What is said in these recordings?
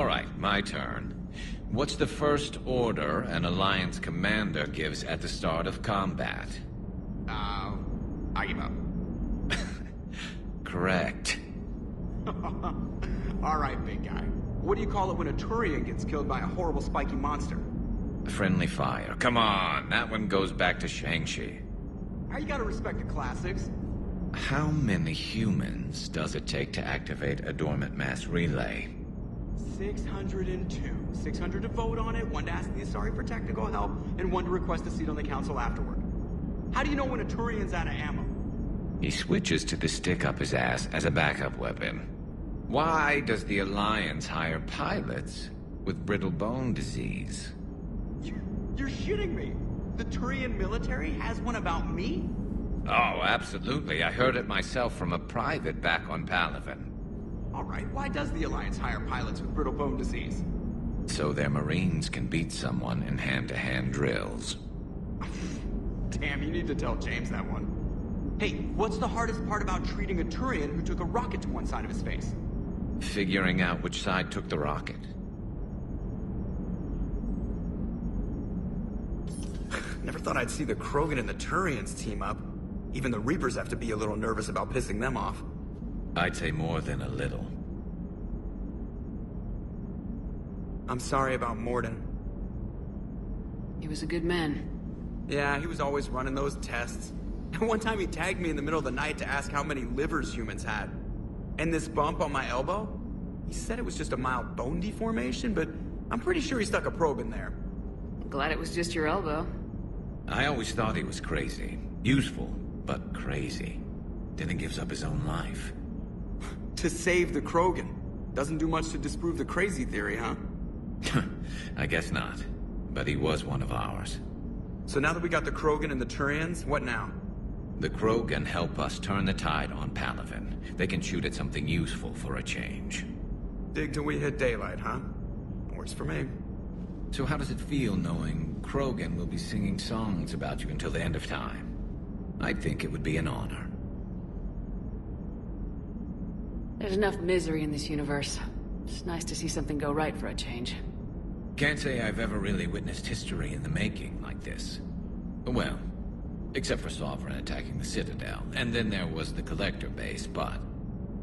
All right, my turn. What's the first order an Alliance commander gives at the start of combat? I give up. Correct. Alright, big guy. What do you call it when a Turian gets killed by a horrible spiky monster? Friendly fire. Come on, that one goes back to Shang-Chi. How you gotta respect the classics? How many humans does it take to activate a dormant mass relay? 602. 600 to vote on it, 1 to ask the Asari for technical help, and 1 to request a seat on the council afterward. How do you know when a Turian's out of ammo? He switches to the stick up his ass as a backup weapon. Why does the Alliance hire pilots with brittle bone disease? You're shitting me! The Turian military has one about me? Oh, absolutely. I heard it myself from a private back on Palaven. Alright, why does the Alliance hire pilots with brittle bone disease? So their Marines can beat someone in hand-to-hand drills. Damn, you need to tell James that one. Hey, what's the hardest part about treating a Turian who took a rocket to one side of his face? Figuring out which side took the rocket. Never thought I'd see the Krogan and the Turians team up. Even the Reapers have to be a little nervous about pissing them off. I'd say more than a little. I'm sorry about Morden. He was a good man. Yeah, he was always running those tests. And one time he tagged me in the middle of the night to ask how many livers humans had. And this bump on my elbow? He said it was just a mild bone deformation, but I'm pretty sure he stuck a probe in there. Glad it was just your elbow. I always thought he was crazy. Useful, but crazy. Then he gives up his own life. To save the Krogan. Doesn't do much to disprove the crazy theory, huh? I guess not. But he was one of ours. So now that we got the Krogan and the Turians, what now? The Krogan help us turn the tide on Palaven. They can shoot at something useful for a change. Dig till we hit daylight, huh? Works for me. So how does it feel knowing Krogan will be singing songs about you until the end of time? I think it would be an honor. There's enough misery in this universe. It's nice to see something go right for a change. Can't say I've ever really witnessed history in the making like this. Well, except for Sovereign attacking the Citadel, and then there was the Collector base, but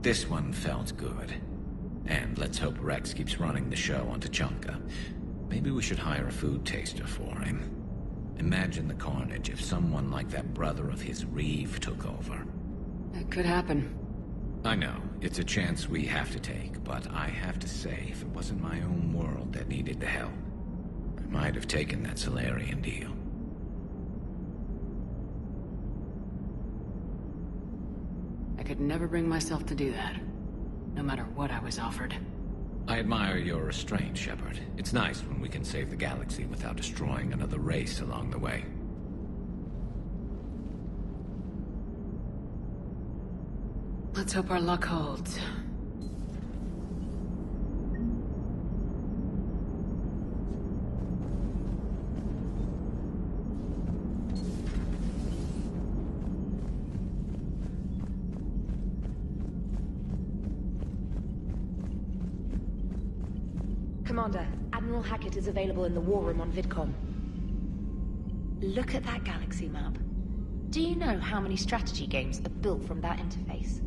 this one felt good. And let's hope Rex keeps running the show on Tuchanka. Maybe we should hire a food taster for him. Imagine the carnage if someone like that brother of his, Reeve, took over. It could happen. I know, it's a chance we have to take, but I have to say, if it wasn't my own world that needed the help, I might have taken that Solarian deal. I could never bring myself to do that, no matter what I was offered. I admire your restraint, Shepard. It's nice when we can save the galaxy without destroying another race along the way. Let's hope our luck holds. Commander, Admiral Hackett is available in the war room on VidCom. Look at that galaxy map. Do you know how many strategy games are built from that interface?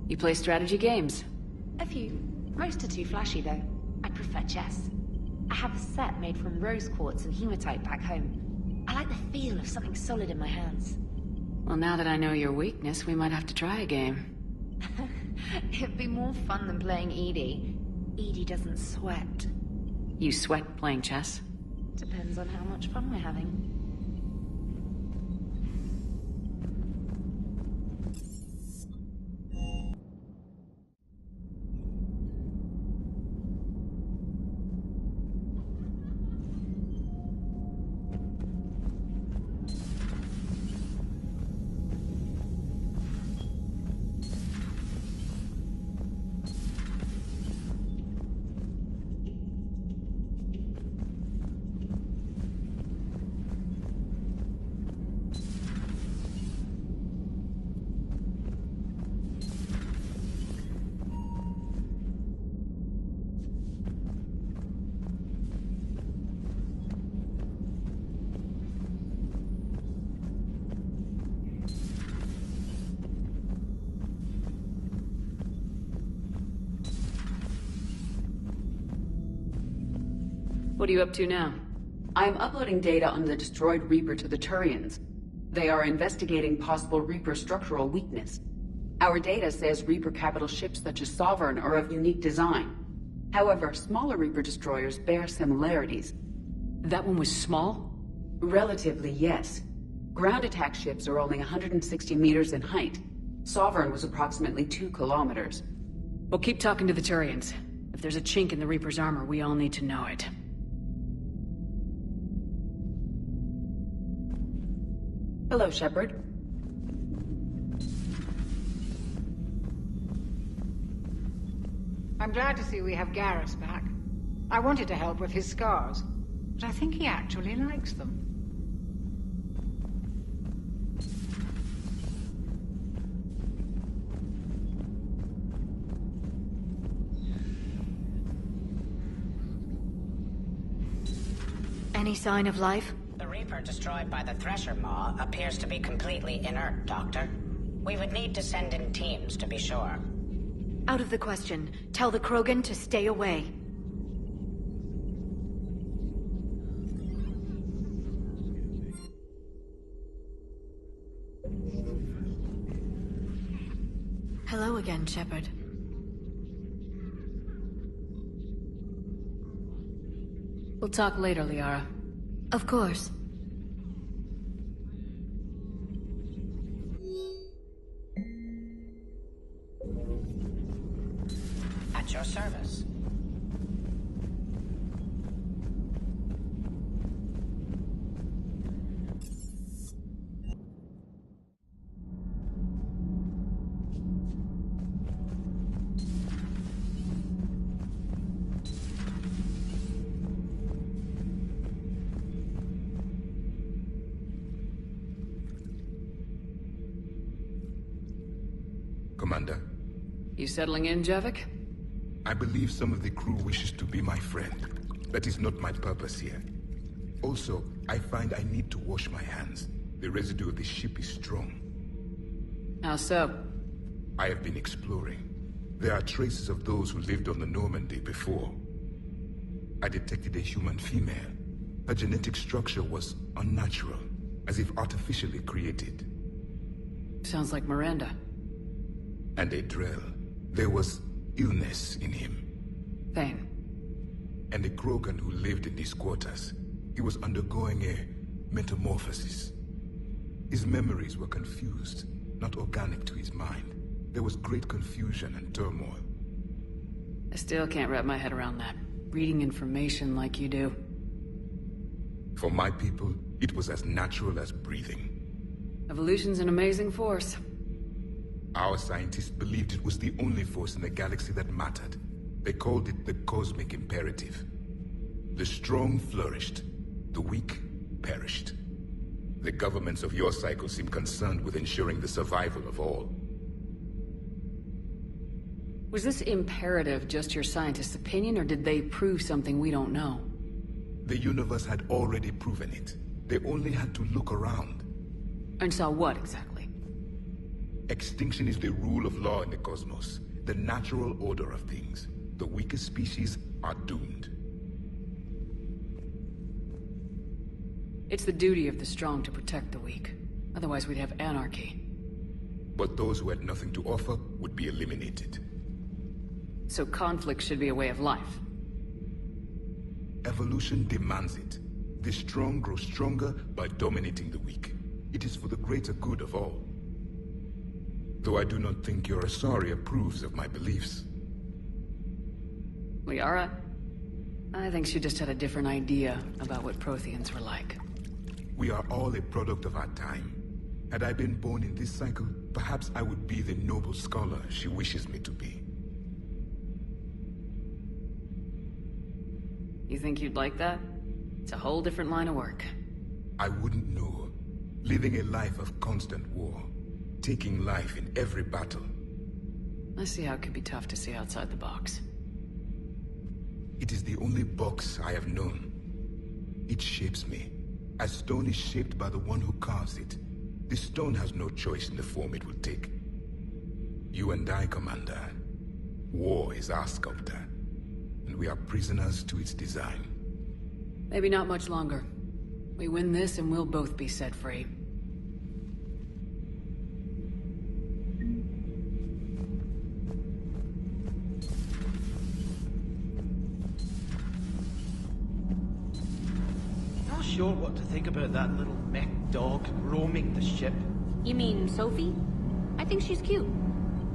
You play strategy games? A few. Most are too flashy, though. I prefer chess. I have a set made from rose quartz and hematite back home. I like the feel of something solid in my hands. Well, now that I know your weakness, we might have to try a game. It'd be more fun than playing Edie. Edie doesn't sweat. You sweat playing chess? Depends on how much fun we're having. What are you up to now? I am uploading data on the destroyed Reaper to the Turians. They are investigating possible Reaper structural weakness. Our data says Reaper capital ships such as Sovereign are of unique design. However, smaller Reaper destroyers bear similarities. That one was small? Relatively, yes. Ground attack ships are only 160 meters in height. Sovereign was approximately 2 kilometers. Well, keep talking to the Turians. If there's a chink in the Reaper's armor, we all need to know it. Hello, Shepard. I'm glad to see we have Garrus back. I wanted to help with his scars, but I think he actually likes them. Any sign of life? The Reaper destroyed by the Thresher Maw appears to be completely inert, Doctor. We would need to send in teams to be sure. Out of the question. Tell the Krogan to stay away. Hello again, Shepard. We'll talk later, Liara. Of course. At your service. Commander, You settling in, Javik? I believe some of the crew wishes to be my friend. That is not my purpose here. Also, I find I need to wash my hands. The residue of the ship is strong. How so? I have been exploring. There are traces of those who lived on the Normandy before. I detected a human female. Her genetic structure was unnatural, as if artificially created. Sounds like Miranda. And a Drell. There was illness in him. Thane. And a Krogan who lived in these quarters. He was undergoing a metamorphosis. His memories were confused, not organic to his mind. There was great confusion and turmoil. I still can't wrap my head around that. Reading information like you do. For my people, it was as natural as breathing. Evolution's an amazing force. Our scientists believed it was the only force in the galaxy that mattered. They called it the cosmic imperative. The strong flourished, the weak perished. The governments of your cycle seem concerned with ensuring the survival of all. Was this imperative just your scientist's opinion, or did they prove something we don't know? The universe had already proven it. They only had to look around. And saw what, exactly? Extinction is the rule of law in the cosmos, the natural order of things. The weakest species are doomed. It's the duty of the strong to protect the weak. Otherwise we'd have anarchy. But those who had nothing to offer would be eliminated. So conflict should be a way of life. Evolution demands it. The strong grow stronger by dominating the weak. It is for the greater good of all. Though I do not think your Asari approves of my beliefs. Liara? I think she just had a different idea about what Protheans were like. We are all a product of our time. Had I been born in this cycle, perhaps I would be the noble scholar she wishes me to be. You think you'd like that? It's a whole different line of work. I wouldn't know. Living a life of constant war. Taking life in every battle. I see how it could be tough to see outside the box. It is the only box I have known. It shapes me, as stone is shaped by the one who carves it. The stone has no choice in the form it will take. You and I, Commander. War is our sculptor, and we are prisoners to its design. Maybe not much longer. We win this and we'll both be set free. Not sure what to think about that little mech dog roaming the ship. You mean Sophie? I think she's cute.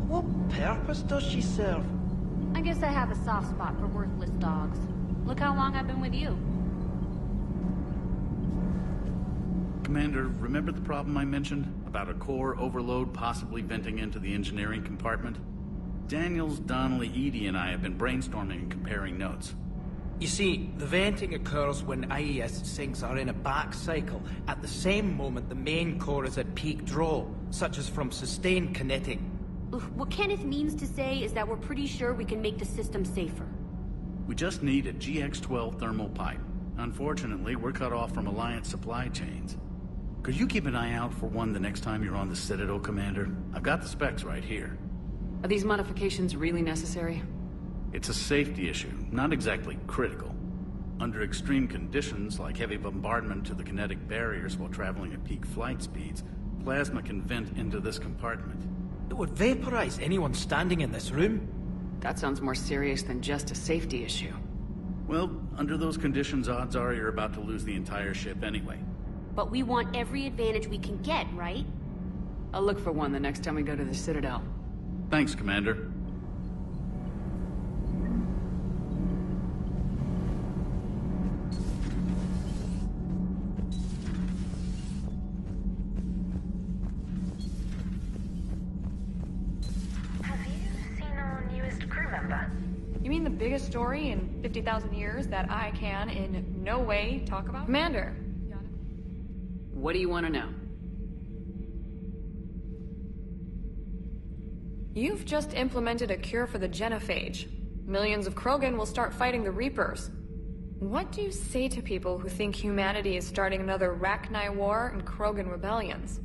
What purpose does she serve? I guess I have a soft spot for worthless dogs. Look how long I've been with you. Commander, remember the problem I mentioned? About a core overload possibly venting into the engineering compartment? Daniels, Donnelly, Edie, and I have been brainstorming and comparing notes. You see, the venting occurs when IES sinks are in a back cycle, at the same moment the main core is at peak draw, such as from sustained kinetic. What Kenneth means to say is that we're pretty sure we can make the system safer. We just need a GX-12 thermal pipe. Unfortunately, we're cut off from Alliance supply chains. Could you keep an eye out for one the next time you're on the Citadel, Commander? I've got the specs right here. Are these modifications really necessary? It's a safety issue, not exactly critical. Under extreme conditions, like heavy bombardment to the kinetic barriers while traveling at peak flight speeds, plasma can vent into this compartment. It would vaporize anyone standing in this room. That sounds more serious than just a safety issue. Well, under those conditions, odds are you're about to lose the entire ship anyway. But we want every advantage we can get, right? I'll look for one the next time we go to the Citadel. Thanks, Commander. You mean the biggest story in 50,000 years that I can, in no way, talk about? Commander! What do you want to know? You've just implemented a cure for the genophage. Millions of Krogan will start fighting the Reapers. What do you say to people who think humanity is starting another Rachni War and Krogan rebellions?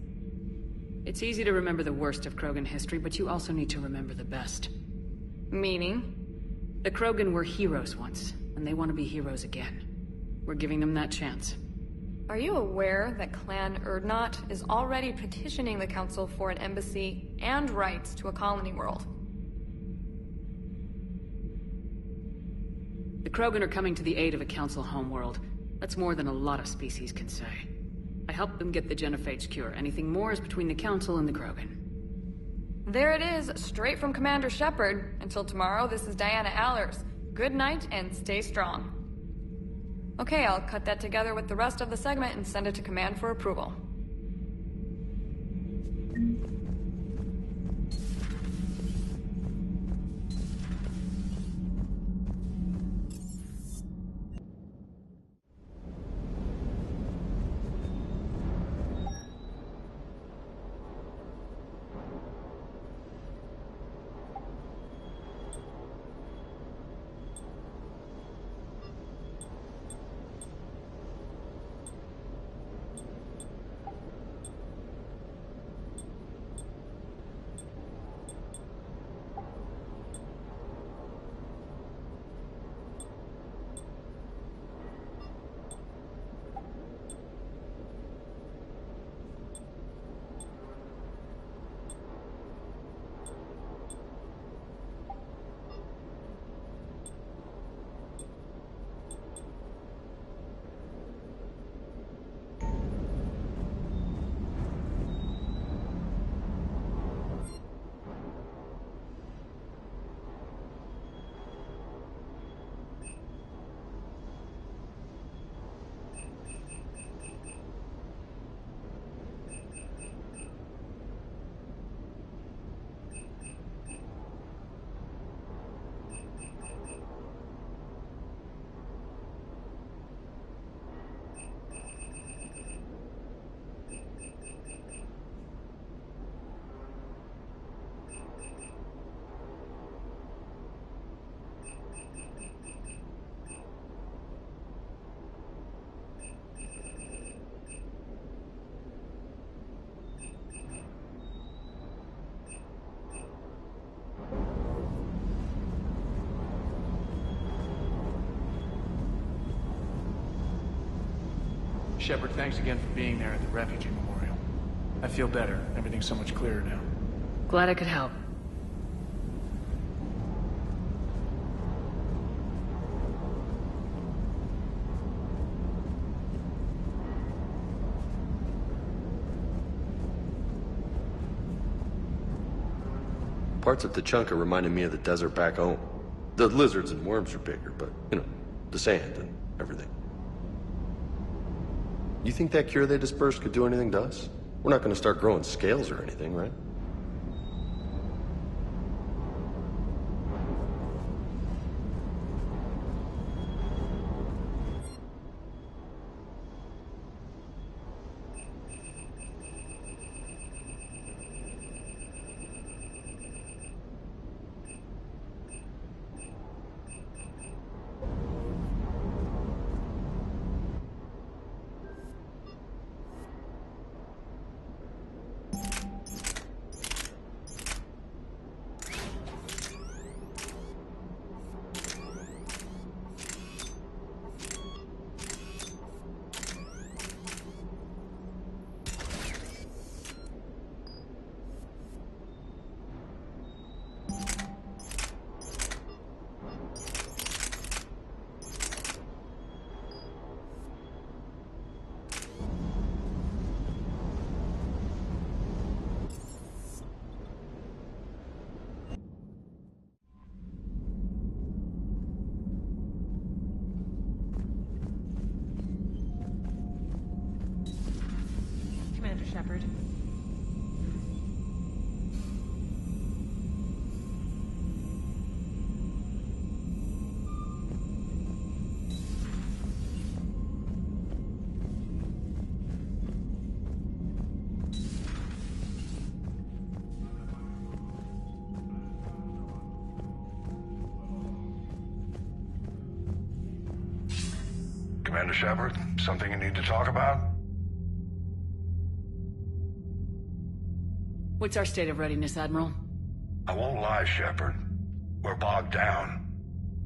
It's easy to remember the worst of Krogan history, but you also need to remember the best. Meaning? The Krogan were heroes once, and they want to be heroes again. We're giving them that chance. Are you aware that Clan Urdnot is already petitioning the Council for an embassy and rights to a colony world? The Krogan are coming to the aid of a Council homeworld. That's more than a lot of species can say. I helped them get the genophage cure. Anything more is between the Council and the Krogan. There it is, straight from Commander Shepard. Until tomorrow, this is Diana Allers. Good night, and stay strong. Okay, I'll cut that together with the rest of the segment and send it to Command for approval. Shepard, thanks again for being there at the refugee memorial. I feel better. Everything's so much clearer now. Glad I could help. Parts of Tachanka reminded me of the desert back home. The lizards and worms are bigger, but, you know, the sand and everything. You think that cure they dispersed could do anything to us? We're not gonna start growing scales or anything, right? Commander Shepard. Commander Shepard, something you need to talk about? What's our state of readiness, Admiral? I won't lie, Shepard. We're bogged down.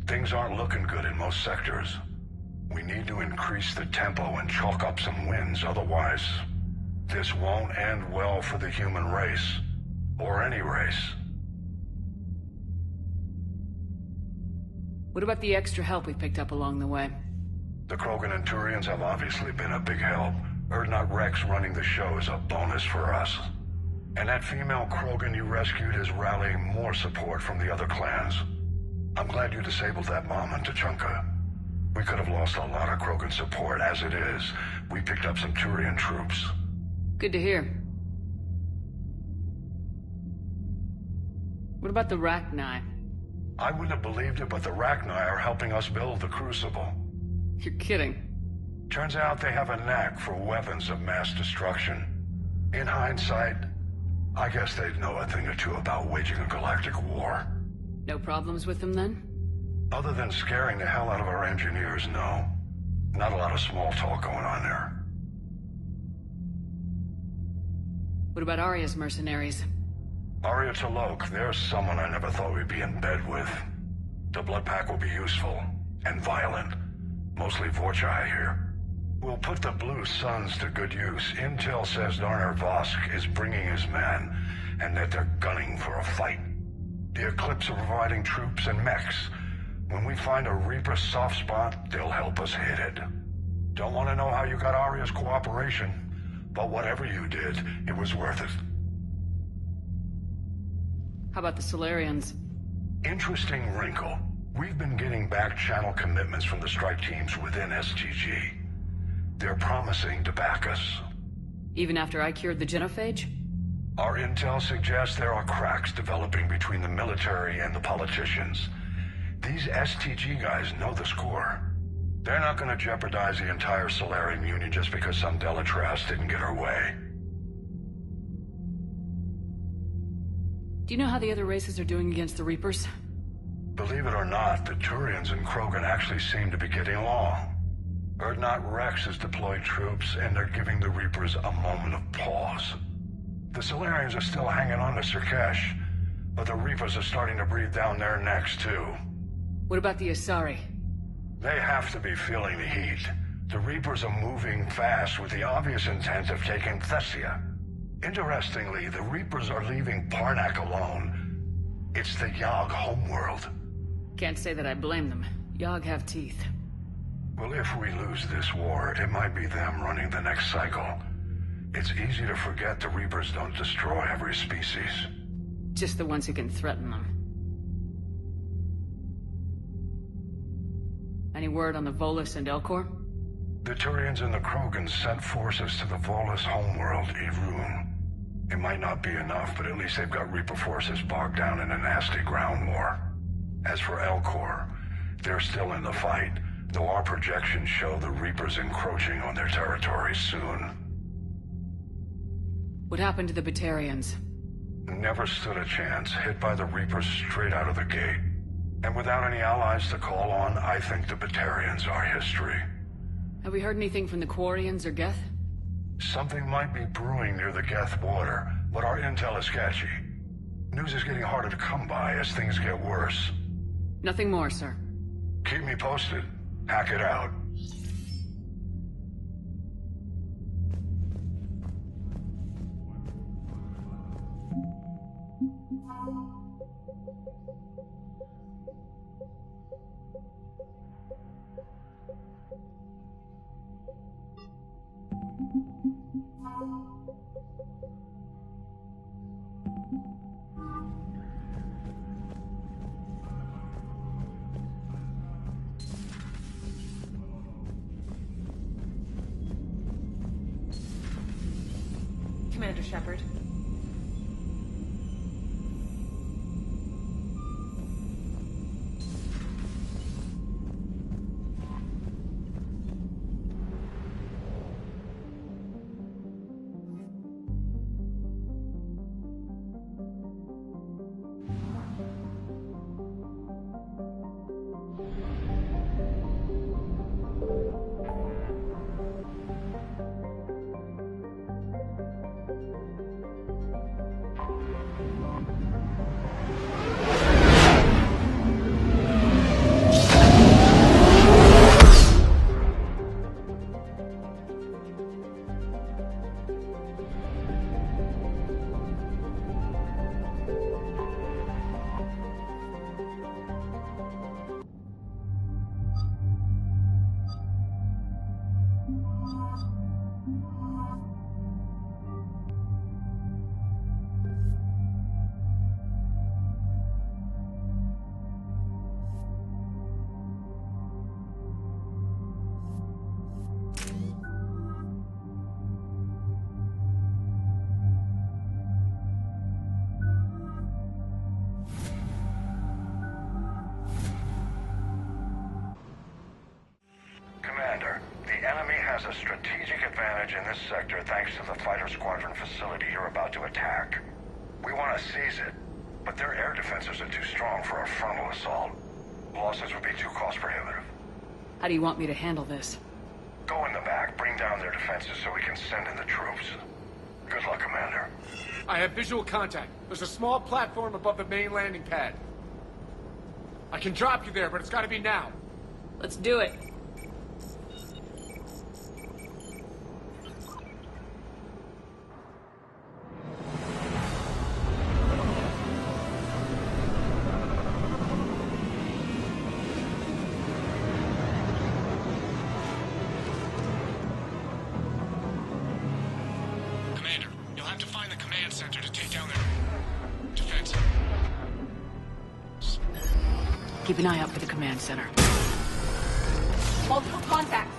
Things aren't looking good in most sectors. We need to increase the tempo and chalk up some wins, otherwise this won't end well for the human race. Or any race. What about the extra help we picked up along the way? The Krogan and Turians have obviously been a big help. Urdnot Rex running the show is a bonus for us. And that female Krogan you rescued is rallying more support from the other clans. I'm glad you disabled that bomb in Tachanka. We could have lost a lot of Krogan support. As it is, we picked up some Turian troops. Good to hear. What about the Rachni? I wouldn't have believed it, but the Rachni are helping us build the Crucible. You're kidding. Turns out they have a knack for weapons of mass destruction. In hindsight, I guess they'd know a thing or two about waging a galactic war. No problems with them, then? Other than scaring the hell out of our engineers, no. Not a lot of small talk going on there. What about Arya's mercenaries? Arya T'Loak, there's someone I never thought we'd be in bed with. The Blood Pack will be useful. And violent. Mostly Vorchai here. We'll put the Blue Suns to good use. Intel says Darner Vosk is bringing his men, and that they're gunning for a fight. The Eclipse are providing troops and mechs. When we find a Reaper soft spot, they'll help us hit it. Don't want to know how you got Arya's cooperation, but whatever you did, it was worth it. How about the Solarians? Interesting wrinkle. We've been getting back-channel commitments from the strike teams within STG. They're promising to back us. Even after I cured the genophage? Our intel suggests there are cracks developing between the military and the politicians. These STG guys know the score. They're not going to jeopardize the entire Solarian Union just because some Delatras didn't get her way. Do you know how the other races are doing against the Reapers? Believe it or not, the Turians and Krogan actually seem to be getting along. Urdnot Rex has deployed troops, and they're giving the Reapers a moment of pause. The Solarians are still hanging on to Sirkesh, but the Reapers are starting to breathe down their necks, too. What about the Asari? They have to be feeling the heat. The Reapers are moving fast with the obvious intent of taking Thessia. Interestingly, the Reapers are leaving Parnak alone. It's the Yogg homeworld. Can't say that I blame them. Yogg have teeth. Well, if we lose this war, it might be them running the next cycle. It's easy to forget the Reapers don't destroy every species. Just the ones who can threaten them. Any word on the Volus and Elcor? The Turians and the Krogans sent forces to the Volus homeworld, Irun. It might not be enough, but at least they've got Reaper forces bogged down in a nasty ground war. As for Elcor, they're still in the fight, though our projections show the Reapers encroaching on their territory soon. What happened to the Batarians? Never stood a chance, hit by the Reapers straight out of the gate. And without any allies to call on, I think the Batarians are history. Have we heard anything from the Quarians or Geth? Something might be brewing near the Geth border, but our intel is sketchy. News is getting harder to come by as things get worse. Nothing more, sir. Keep me posted. Hack it out. Commander Shepard. Has a strategic advantage in this sector thanks to the fighter squadron facility you're about to attack. We want to seize it, but their air defenses are too strong for a frontal assault. Losses would be too cost prohibitive. How do you want me to handle this? Go in the back, bring down their defenses so we can send in the troops. Good luck, Commander. I have visual contact. There's a small platform above the main landing pad. I can drop you there, but it's gotta be now. Let's do it. Keep an eye out for the command center. Multiple contacts.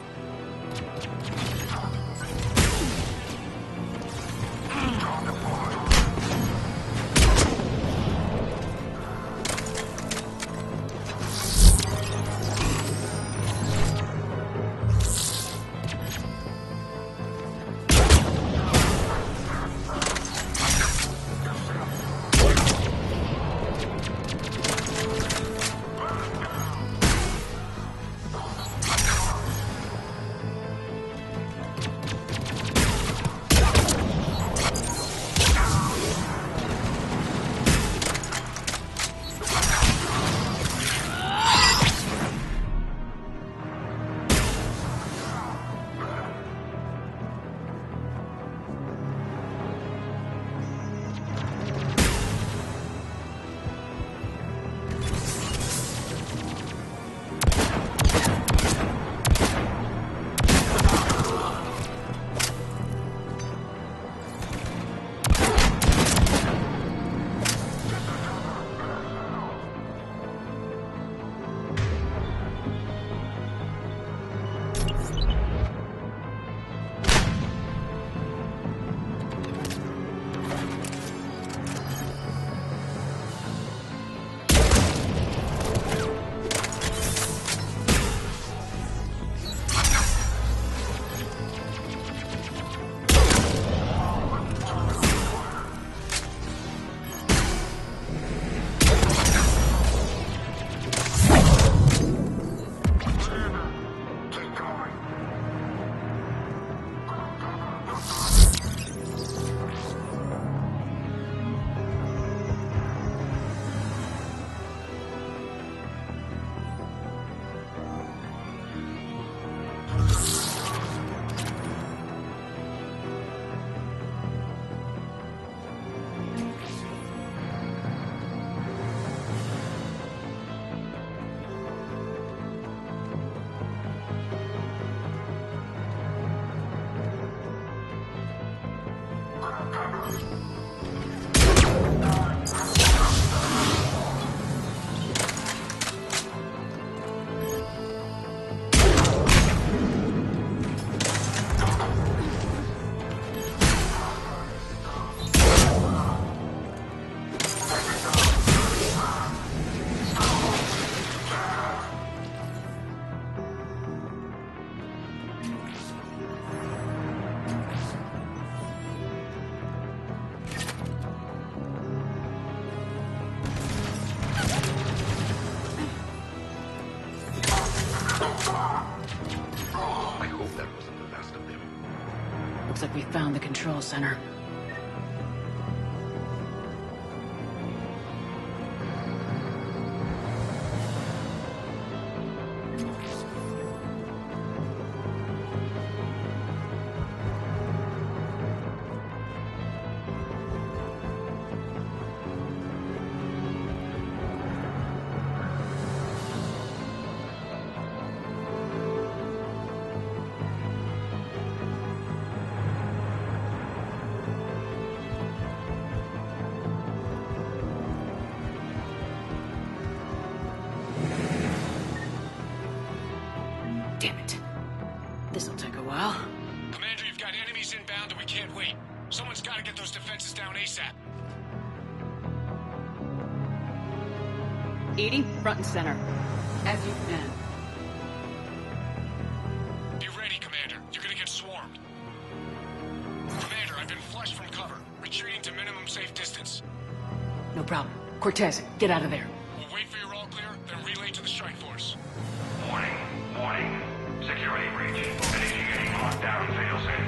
we found the control center. Damn it. This'll take a while. Commander, you've got enemies inbound and we can't wait. Someone's gotta get those defenses down ASAP. EDI, front and center. As you command. Be ready, Commander. You're gonna get swarmed. Commander, I've been flushed from cover. Retreating to minimum safe distance. No problem. Cortez, get out of there. We'll wait for your all clear, then relay to the strike force. Warning. Warning. Security breach. Initiating lockdown failsafe.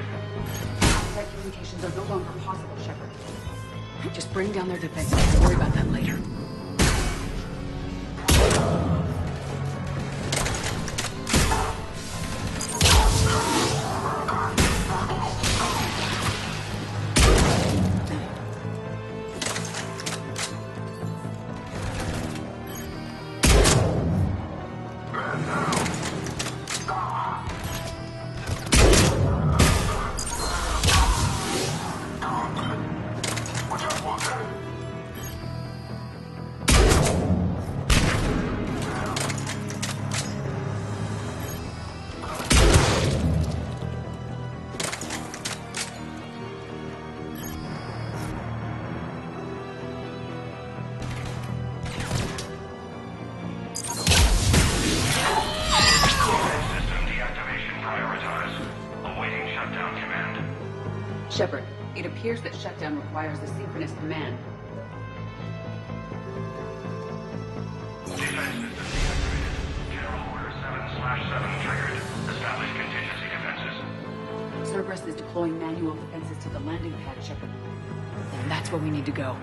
Outside communications are no longer possible, Shepard. Just bring down their defenses. We'll worry about that later. Shepard, it appears that shutdown requires a synchronous command. Defense system deactivated. General Order 7/7 triggered. Establish contingency defenses. Cerberus is deploying manual defenses to the landing pad, Shepard. And that's where we need to go.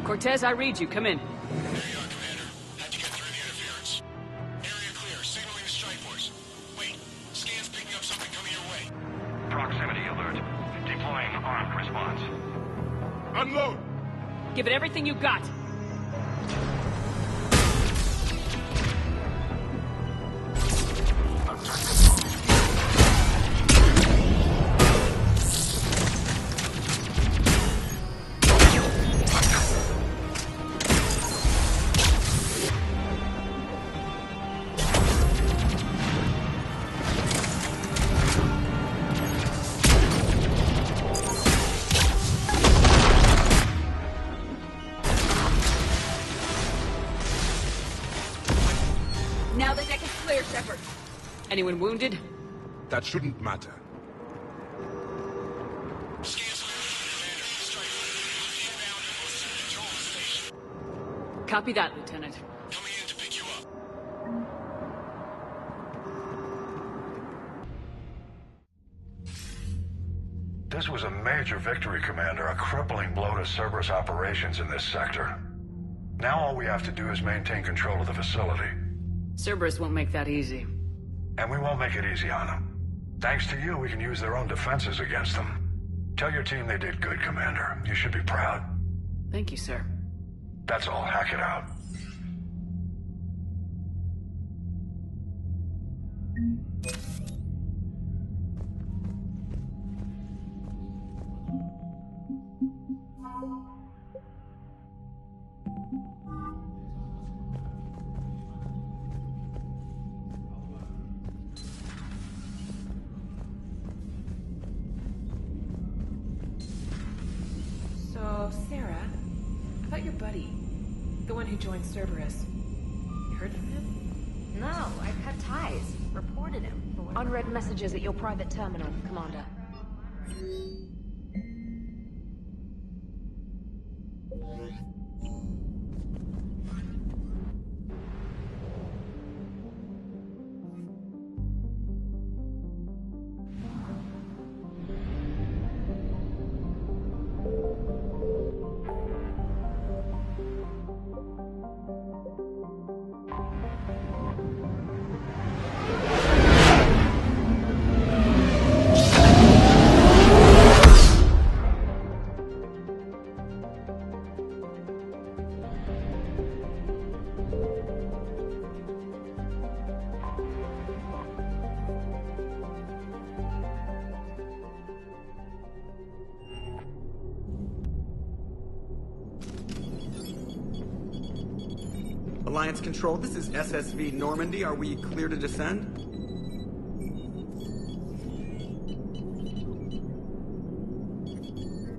Cortez, I read you. Come in. There you are, Commander. Had to get through the interference. Area clear. Signaling the strike force. Wait. Scan's picking up something coming your way. Proximity alert. Deploying armed response. Unload! Give it everything you got. Anyone wounded? That shouldn't matter. Copy that, Lieutenant. This was a major victory, Commander. A crippling blow to Cerberus operations in this sector. Now all we have to do is maintain control of the facility. Cerberus won't make that easy. And we won't make it easy on them. Thanks to you, we can use their own defenses against them. Tell your team they did good, Commander. You should be proud. Thank you, sir. That's all. Hack it out. So, Sarah, about your buddy, the one who joined Cerberus. You heard from him? No, I cut ties. Reported him. Unread messages at your private terminal, Commander. Alliance Control, this is SSV Normandy. Are we clear to descend?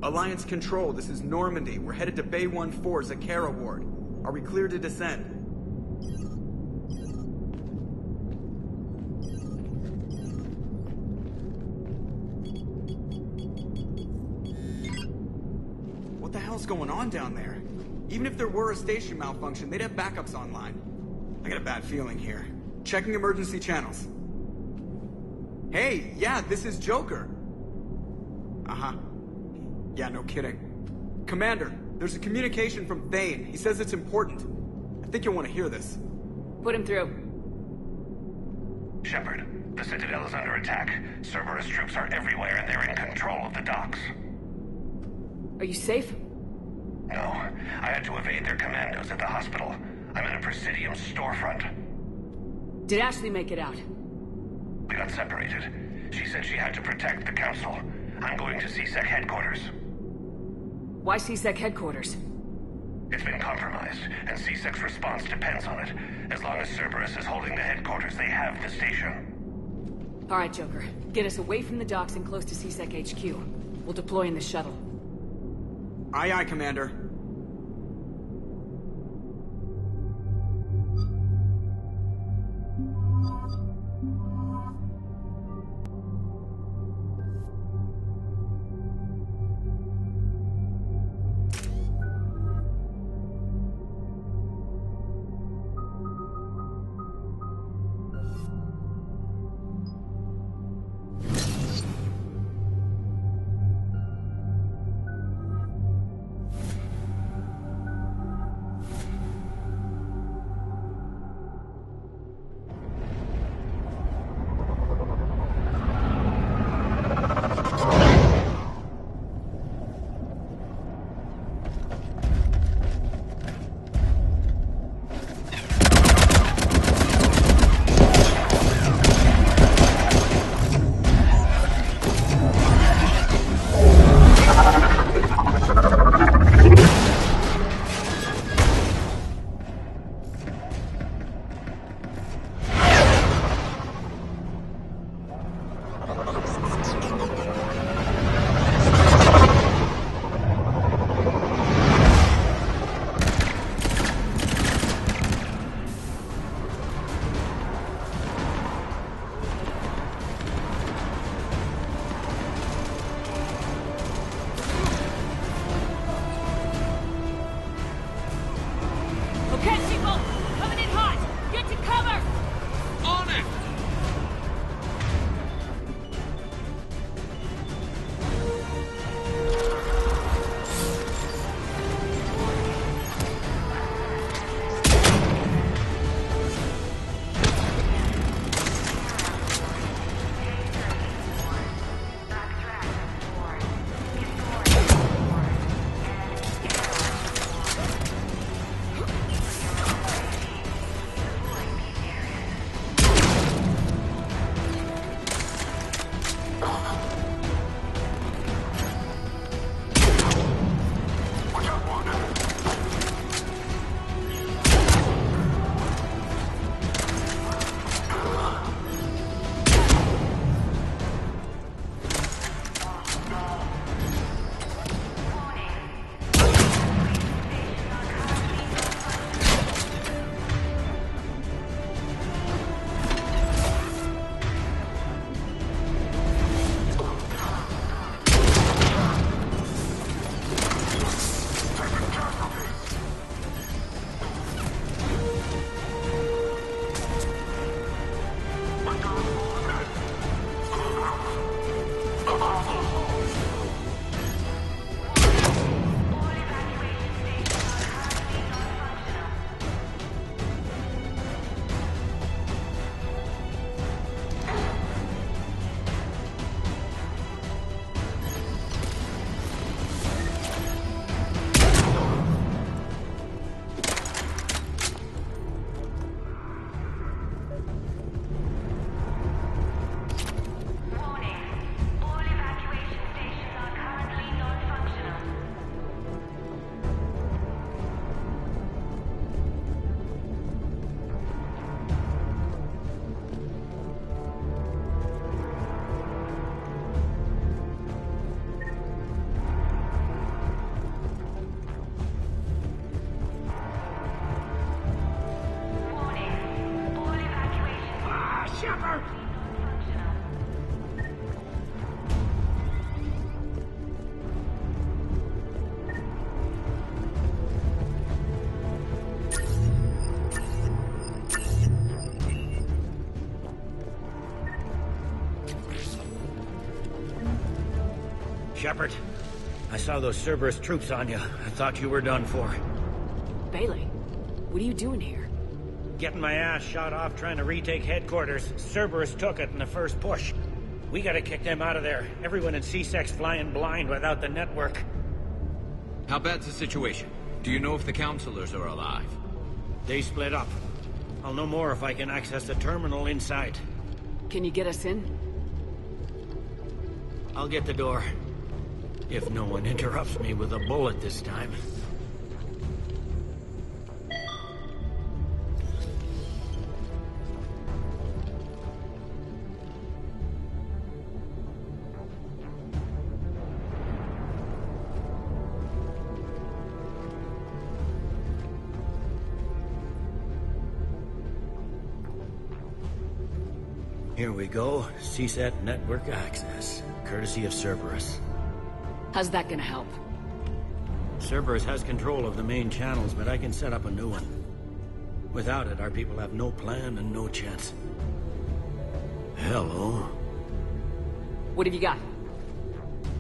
Alliance Control, this is Normandy. We're headed to Bay 1-4, Zakara Ward. Are we clear to descend? What the hell's going on down there? Even if there were a station malfunction, they'd have backups online. I got a bad feeling here. Checking emergency channels. Hey, yeah, this is Joker. Uh-huh. Yeah, no kidding. Commander, there's a communication from Thane. He says it's important. I think you'll want to hear this. Put him through. Shepard, the Citadel is under attack. Cerberus troops are everywhere and they're in control of the docks. Are you safe? No, I had to evade their commandos at the hospital. I'm in a Presidium storefront. Did Ashley make it out? We got separated. She said she had to protect the Council. I'm going to CSEC headquarters. Why CSEC headquarters? It's been compromised, and CSEC's response depends on it. As long as Cerberus is holding the headquarters, they have the station. All right, Joker. Get us away from the docks and close to CSEC HQ. We'll deploy in the shuttle. Aye, aye, Commander. Shepard. I saw those Cerberus troops on you. I thought you were done for. Bailey, what are you doing here? Getting my ass shot off trying to retake headquarters. Cerberus took it in the first push. We gotta kick them out of there. Everyone in C-Sec's flying blind without the network. How bad's the situation? Do you know if the counselors are alive? They split up. I'll know more if I can access the terminal inside. Can you get us in? I'll get the door. If no one interrupts me with a bullet this time. Here we go. CSAT network access, courtesy of Cerberus. How's that gonna help? Cerberus has control of the main channels, but I can set up a new one. Without it, our people have no plan and no chance. Hello. What have you got?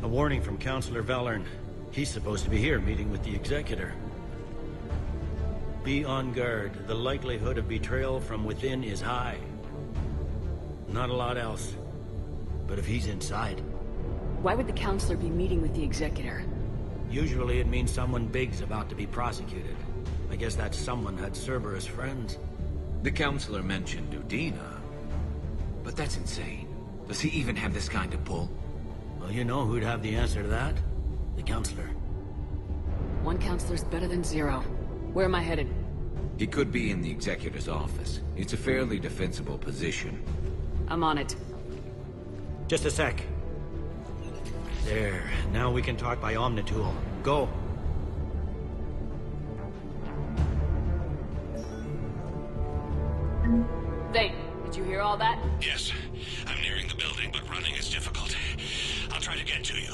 A warning from Counselor Valern. He's supposed to be here meeting with the Executor. Be on guard. The likelihood of betrayal from within is high. Not a lot else. But if he's inside... Why would the Counselor be meeting with the Executor? Usually it means someone big's about to be prosecuted. I guess that someone had Cerberus friends. The Counselor mentioned Udina. But that's insane. Does he even have this kind of pull? Well, you know who'd have the answer to that? The Counselor. One Counselor's better than zero. Where am I headed? He could be in the Executor's office. It's a fairly defensible position. I'm on it. Just a sec. There. Now we can talk by Omnitool. Go. Zane, did you hear all that? Yes. I'm nearing the building, but running is difficult. I'll try to get to you.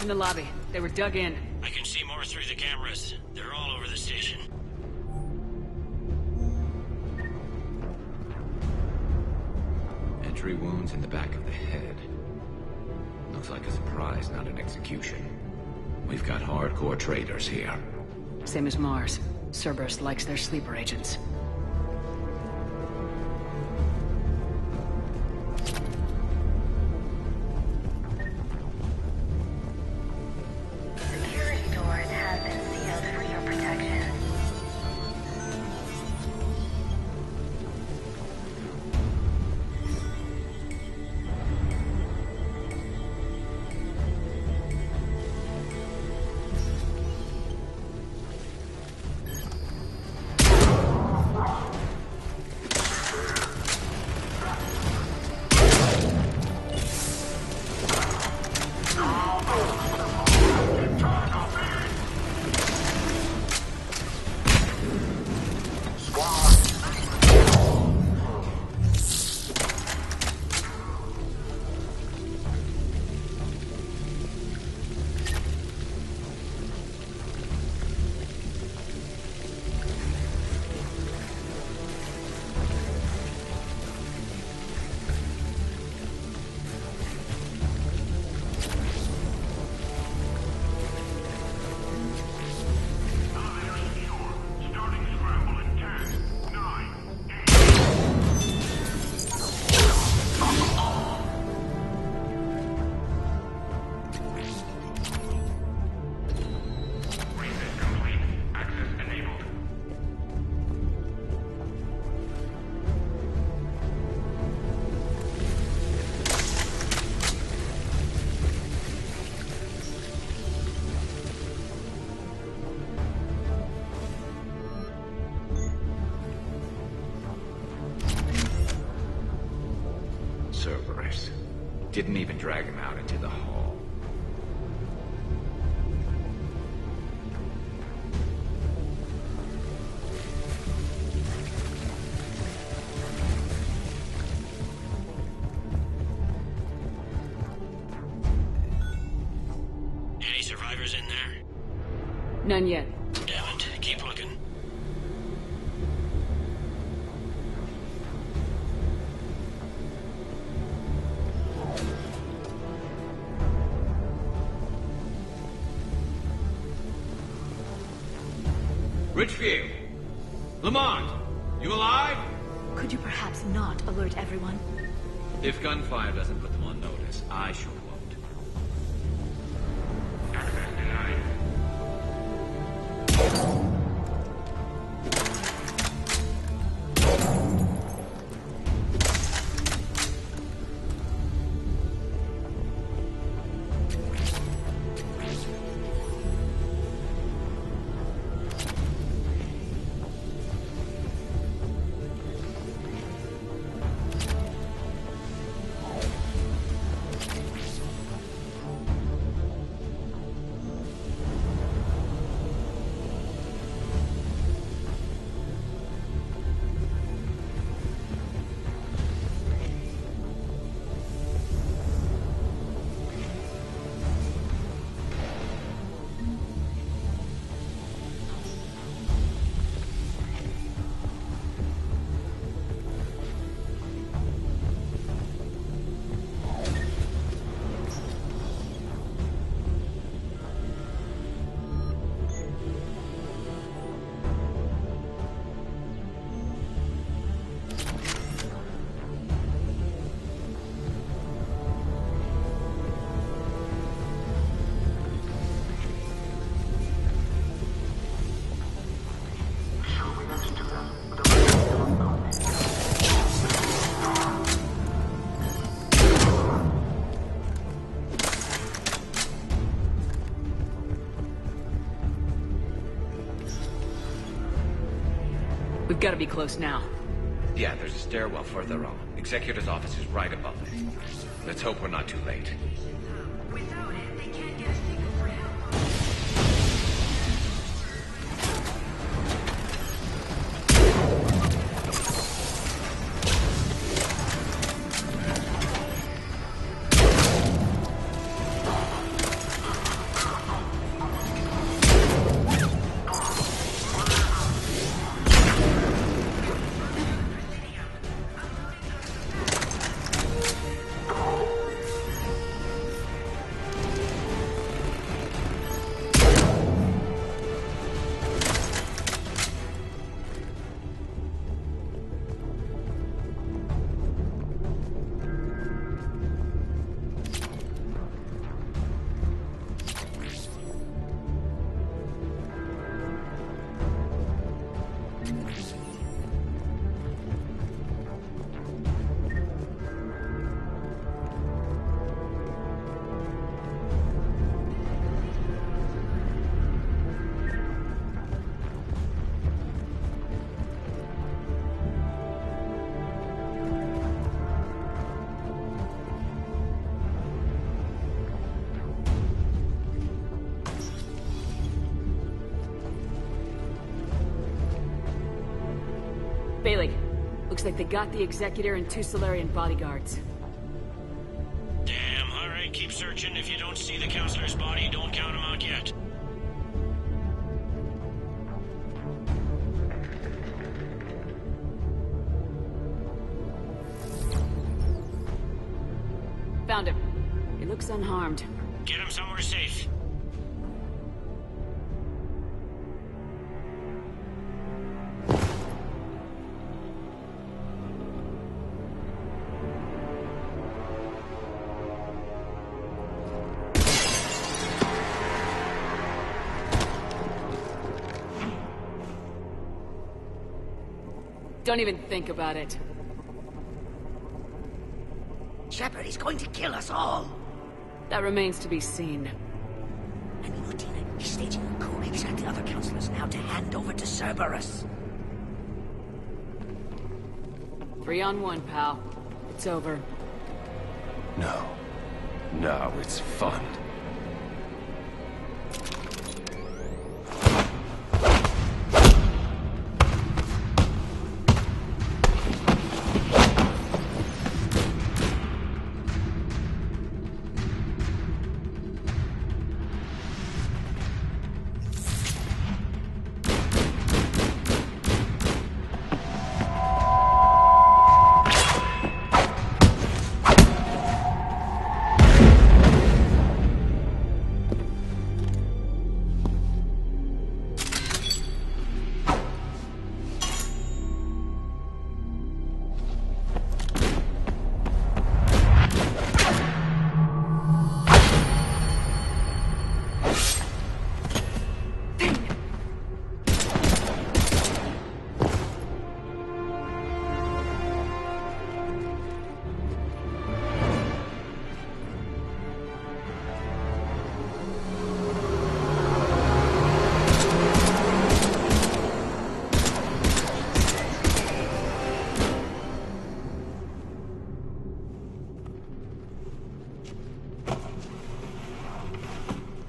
In the lobby. They were dug in. I can see more through the cameras. They're all over the station. Entry wounds in the back of the head. Looks like a surprise, not an execution. We've got hardcore traitors here. Same as Mars. Cerberus likes their sleeper agents. Didn't even drag him out into the hall. Any survivors in there? None yet. Damn it. Keep looking. Richfield! Lamont! You alive? Could you perhaps not alert everyone? If gunfire doesn't put them on notice, I sure won't. We've got to be close now. Yeah, there's a stairwell further on. Executor's office is right above it. Let's hope we're not too late. Bailey, looks like they got the Executor and 2 Solarian bodyguards. Damn, alright, keep searching. If you don't see the counselor's body, don't count him out yet. Found him. He looks unharmed. Get him somewhere safe. Don't even think about it. Shepard, he's going to kill us all. That remains to be seen. I mean, Lieutenant, he's staging a coup. He's got the other counselors now to hand over to Cerberus. 3 on 1, pal. It's over. No. Now it's fun.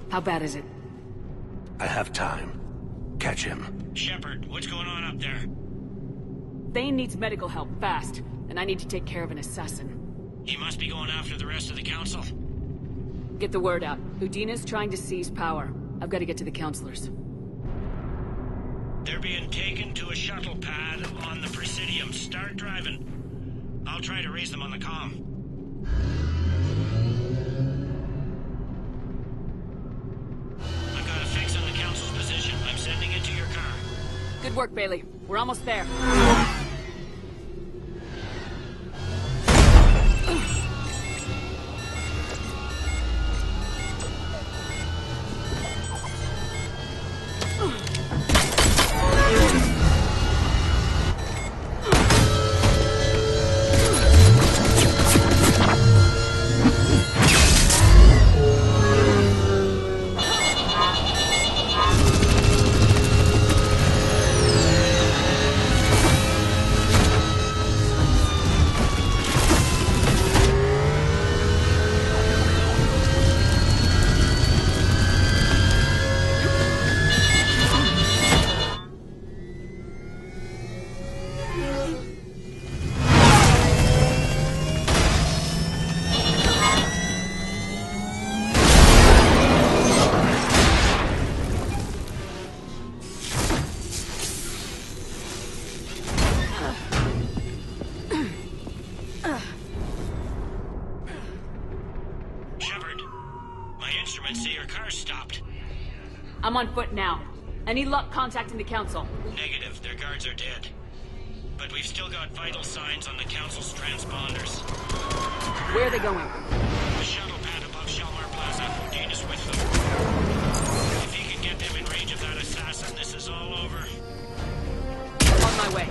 How bad is it? I have time. Catch him. Shepard, what's going on up there? Thane needs medical help, fast. And I need to take care of an assassin. He must be going after the rest of the council. Get the word out. Udina's trying to seize power. I've got to get to the councilors. They're being taken to a shuttle pad on the Presidium. Start driving. I'll try to raise them on the comm. I've got a fix on the council's position. I'm sending it to your car. Good work, Bailey. We're almost there. I'm on foot now. Any luck contacting the council? Negative. Their guards are dead. But we've still got vital signs on the council's transponders. Where are they going? The shuttle pad above Shelmar Plaza. Udina's with them. If he can get them in range of that assassin, this is all over. On my way.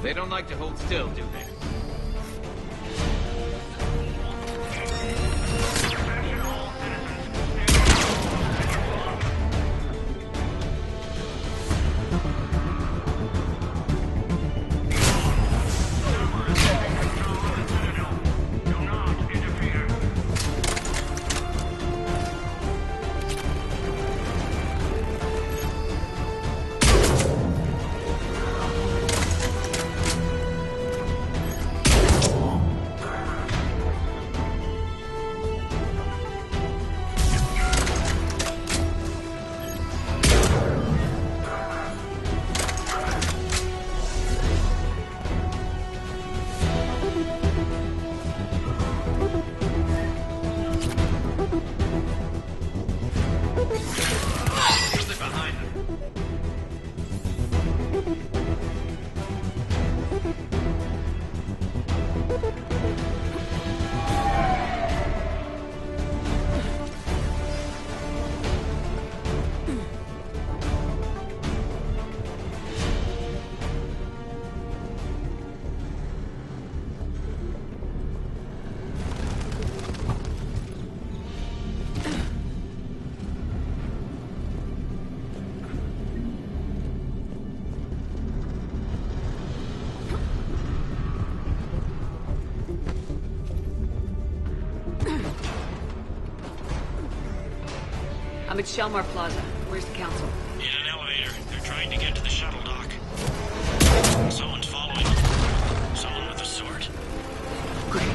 They don't like to hold still, do they? I'm at Shelmar Plaza. Where's the council? In an elevator. They're trying to get to the shuttle dock. Someone's following them. Someone with a sword. Great.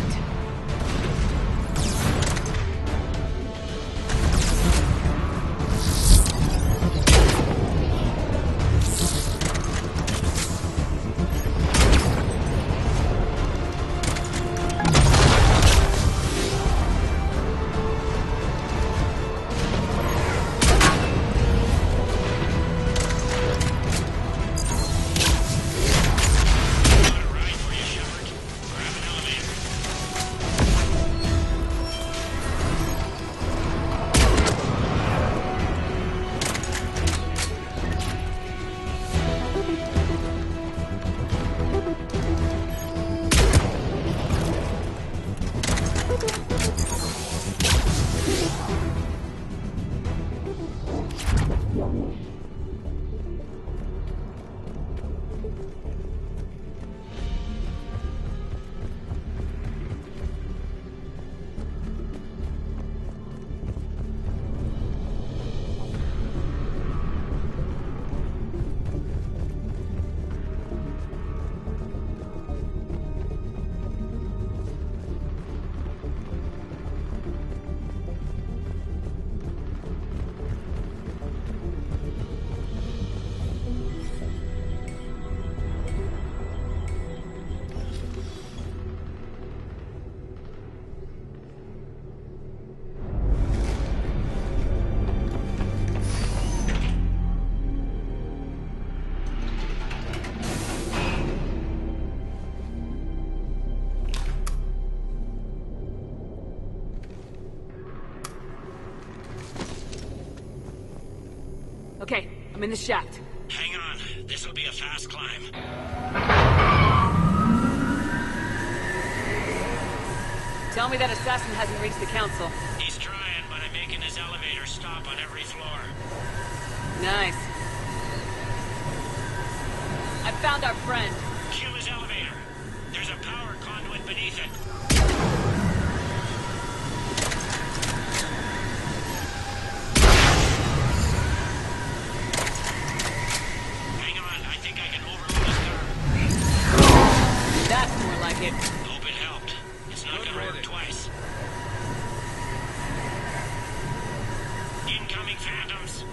Okay, I'm in the shaft. Hang on. This'll be a fast climb. Tell me that assassin hasn't reached the council. He's trying, but I'm making his elevator stop on every floor. Nice. I found our friend. Cue his elevator. There's a power conduit beneath it. Hang on, I think I can overload his car. That's more like it. Hope it helped. It's not gonna work twice. Incoming phantoms.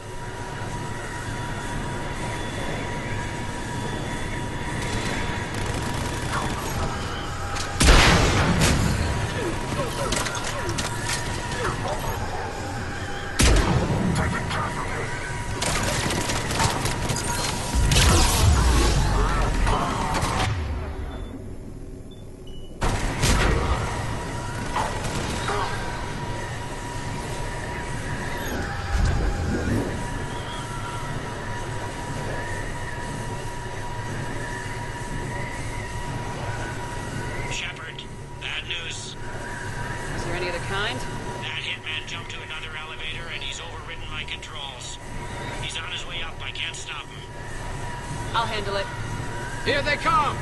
Shepard, bad news. Is there any other kind? That hitman jumped to another elevator and he's overridden my controls. He's on his way up. I can't stop him. I'll handle it. Here they come!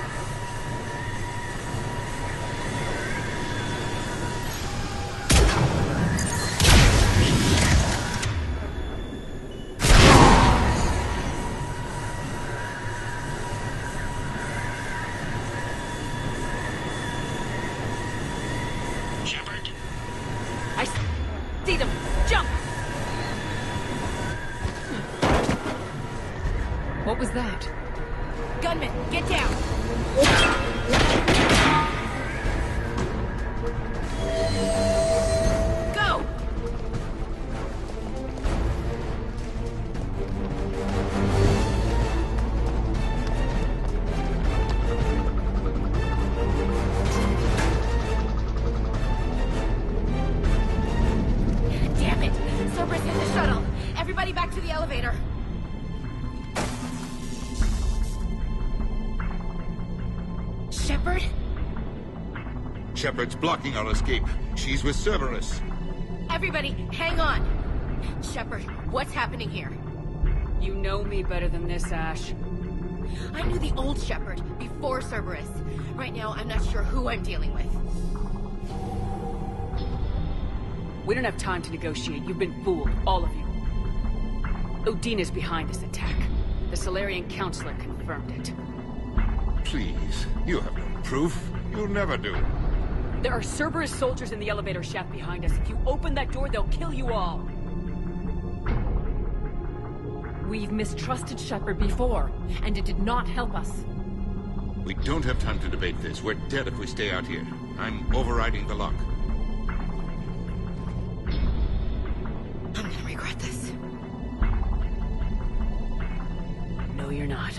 Shepard? I see them. Jump! What was that? Gunman, get down! Go! Damn it! Cerberus hit the shuttle! Everybody back to the elevator! Shepard? Shepard's blocking our escape. She's with Cerberus. Everybody, hang on! Shepard, what's happening here? You know me better than this, Ash. I knew the old Shepard before Cerberus. Right now, I'm not sure who I'm dealing with. We don't have time to negotiate. You've been fooled, all of you. Udina's behind this attack. The Solarian Councilor confirmed it. Please, you have no proof. You'll never do. There are Cerberus soldiers in the elevator shaft behind us. If you open that door, they'll kill you all. We've mistrusted Shepard before, and it did not help us. We don't have time to debate this. We're dead if we stay out here. I'm overriding the lock. I'm gonna regret this. No, you're not.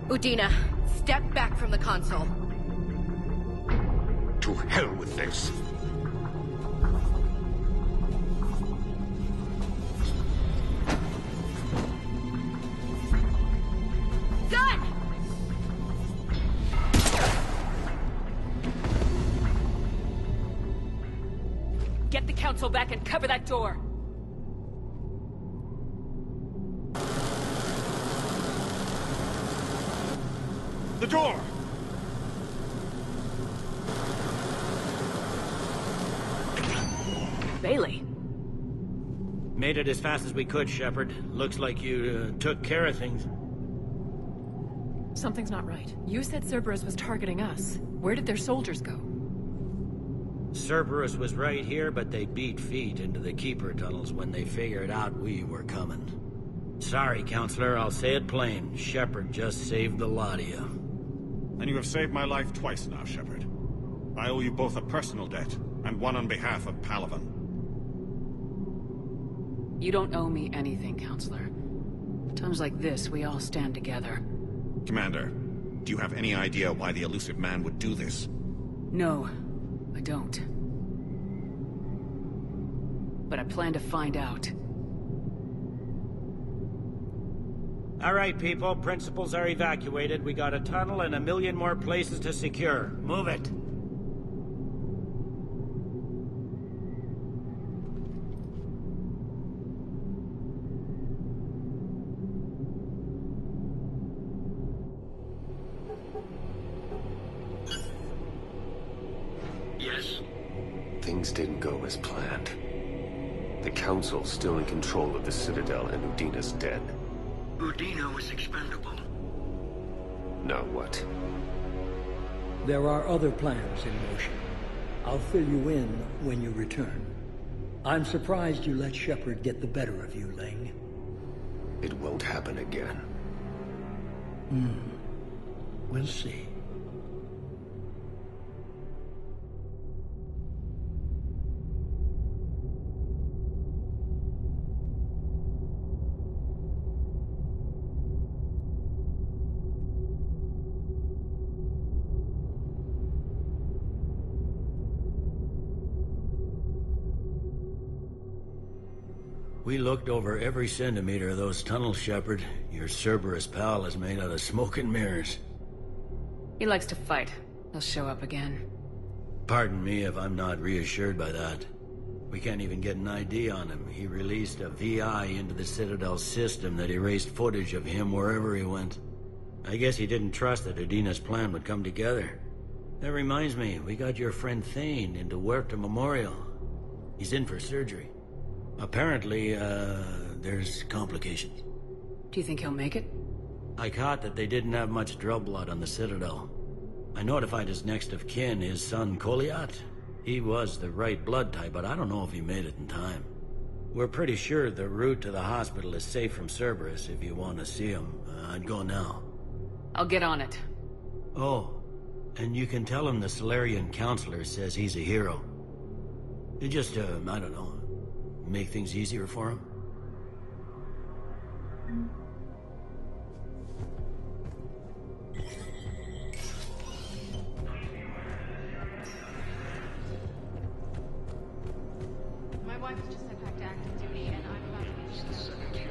Udina, step back from the console. To hell with this. Gun! Get the Council back and cover that door. The door! Bailey. Made it as fast as we could, Shepard. Looks like you took care of things. Something's not right. You said Cerberus was targeting us. Where did their soldiers go? Cerberus was right here, but they beat feet into the Keeper tunnels when they figured out we were coming. Sorry, Counselor, I'll say it plain. Shepard just saved the lot of you. And you have saved my life twice now, Shepard. I owe you both a personal debt, and one on behalf of Palaven. You don't owe me anything, Counselor. Times like this, we all stand together. Commander, do you have any idea why the elusive man would do this? No, I don't. But I plan to find out. All right, people. Principals are evacuated. We got a tunnel and 1 million more places to secure. Move it. Yes? Things didn't go as planned. The Council's still in control of the Citadel and Udina's dead. Udina was expendable. Now what? There are other plans in motion. I'll fill you in when you return. I'm surprised you let Shepard get the better of you, Ling. It won't happen again. We'll see. We looked over every centimeter of those tunnels, Shepard. Your Cerberus pal is made out of smoke and mirrors. He likes to fight. He'll show up again. Pardon me if I'm not reassured by that. We can't even get an ID on him. He released a VI into the Citadel system that erased footage of him wherever he went. I guess he didn't trust that Udina's plan would come together. That reminds me, we got your friend Thane into Huerta Memorial. He's in for surgery. Apparently, there's complications. Do you think he'll make it? I caught that they didn't have much drug blood on the Citadel. I notified his next of kin, his son Koliat. He was the right blood type, but I don't know if he made it in time. We're pretty sure the route to the hospital is safe from Cerberus if you want to see him. I'd go now. I'll get on it. Oh, and you can tell him the Solarian Councilor says he's a hero. You just, I don't know, make things easier for him? My wife was just sent back to active duty, and I'm about to be...